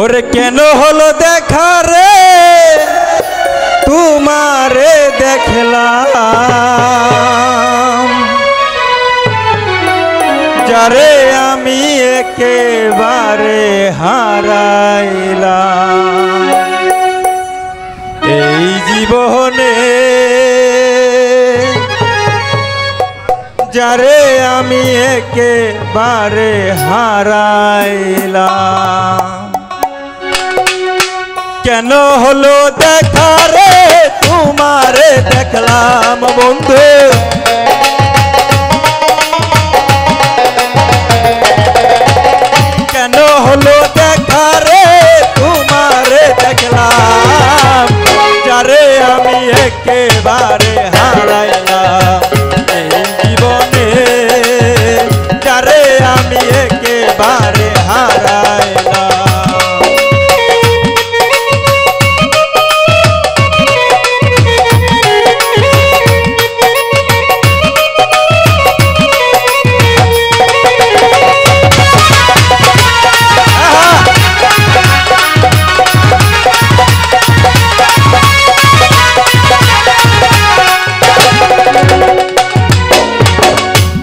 ওরে কেন হলো দেখা রে তোমারে দেখলাম, যারে আমি একেবারে হারাইলাম এই জীবনে, যারে আমি একেবারে হারাইলাম। কেন হলো দেখা রে তোমারে দেখলাম বন্ধু, কেন হলো দেখা রে তোমারে দেখলাম, যারে আমি একেবারে হারাইলাম এই জীবনে, যারে আমি একেবারে হারাইলাম।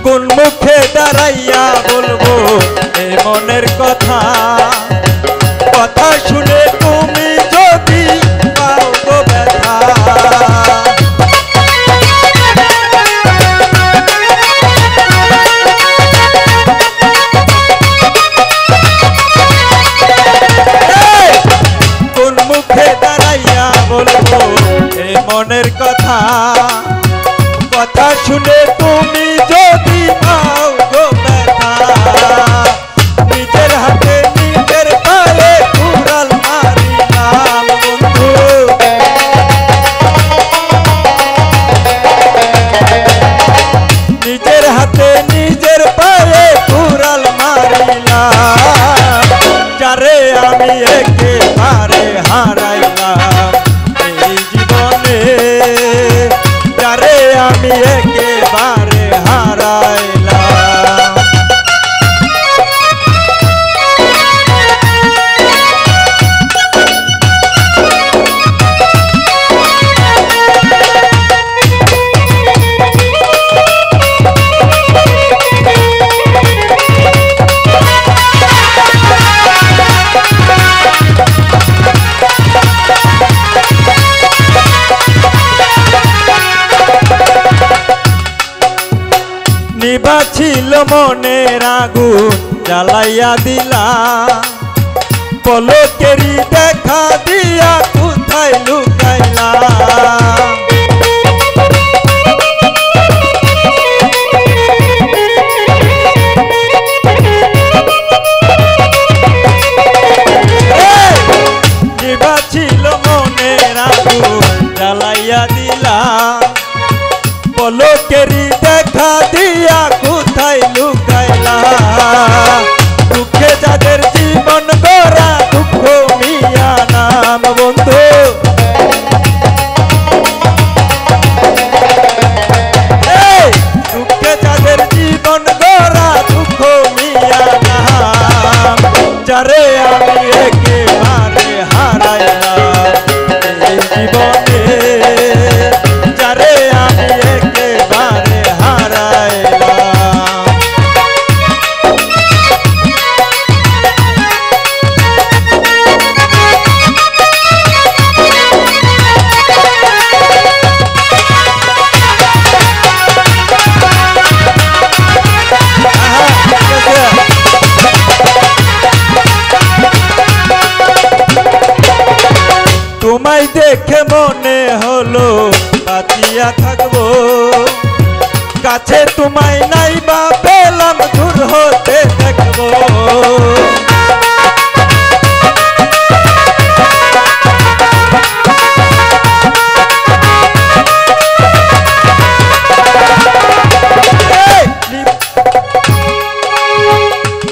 কোন মুখে দাঁড়াইয়া বলবো এ মনের কথা, কথা শুনে তুমি যদি পাও গো ব্যথা। কোন মুখে দাঁড়াইয়া বলবো এ মনের কথা, কথা শুনে তুমি যদি পাও গো ব্যথা। নিজের হাতে নিজের পায়ে কুড়াল মারিলাম বন্ধু, নিজের হাতে নিজের পায়ে কুড়াল মারিলাম, যারে আমি একেবারে হারাইলাম এই জীবনে, যারে আমি একেবারে হারাইলাম। নিভা ছিল মনের আগুন জ্বালাইয়া দিলা, পলকেরই দেখা দিয়া কোথায় লুকাইলা। নিভা ছিল মনের আগুন জ্বালাইয়া দিলা, পলকেরই দেখা দিয়া কোথায় লুকাইলা। দুঃখে যাদের জীবন গড়া দুঃখ মিয়া নাম বন্ধু, দুঃখে যাদের জীবন গড়া দুঃখ মিয়া নাম, যারে আমি একেবারে হারাইলাম এই জীবনে, যারে আমি একেবারে হারাইলাম। তোমায় দেখে মনে হলো বাঁচিয়া থাকবো, কাছে তোমায় নাই বা পেলাম দূর হতে দেখবো।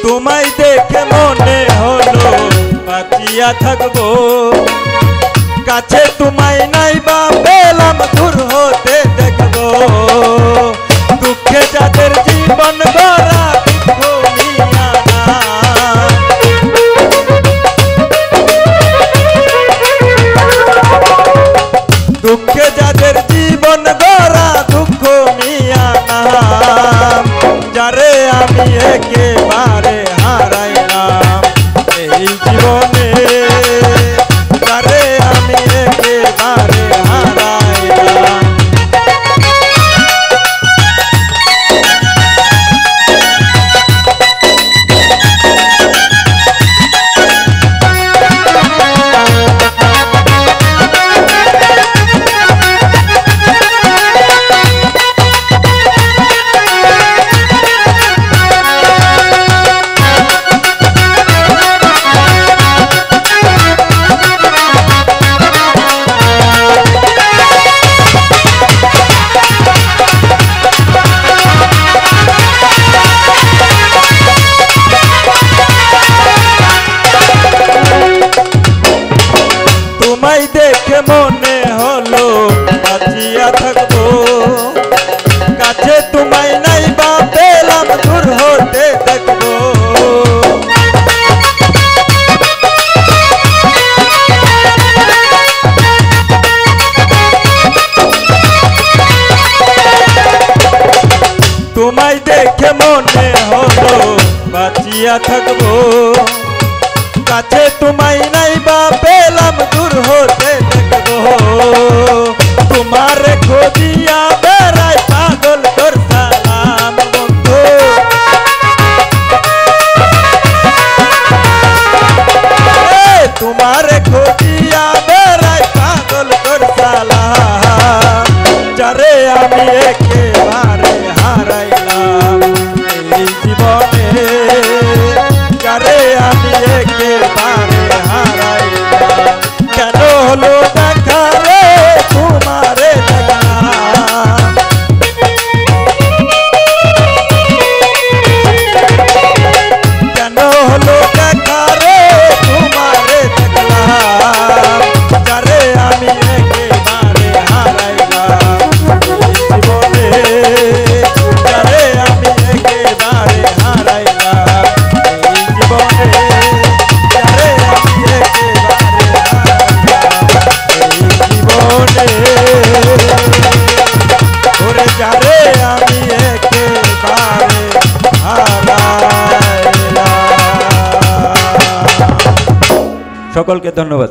তোমায় দেখে মনে হলো বাঁচিয়া থাকবো, কাছে তোমায় নাই বা পেলাম দূর হতে দেখবো। দুঃখে যাদের জীবন গড়া দুঃখ মিয়া নাম, বাঁচিয়া থাকবো কাছে তোমায় নাই বা পেলাম দূর হতে দেখবো তোমার খোঁজিয়া বেড়াই পাগল তোর সালাম বন্ধু তোমার খোঁজিয়া বেড়াই পাগল তোর সালাম যারে আমি একেবারে হারাইলাম এই জীবনে যারে আমি একেবারে হারাইলাম কেন হলো দেখা রে তোমারে দেখলাম কেন হলো দেখা রে তোমারে দেখলাম যারে আমি একেবারে হারাইলাম জীবনে যারে আমি একেবারে হারাইলাম এই জীবনে যারে আমি একেবারে হারাইলাম এই জীবনে ওরে যারে আমি একেবারে হারাইলাম সকলকে ধন্যবাদ।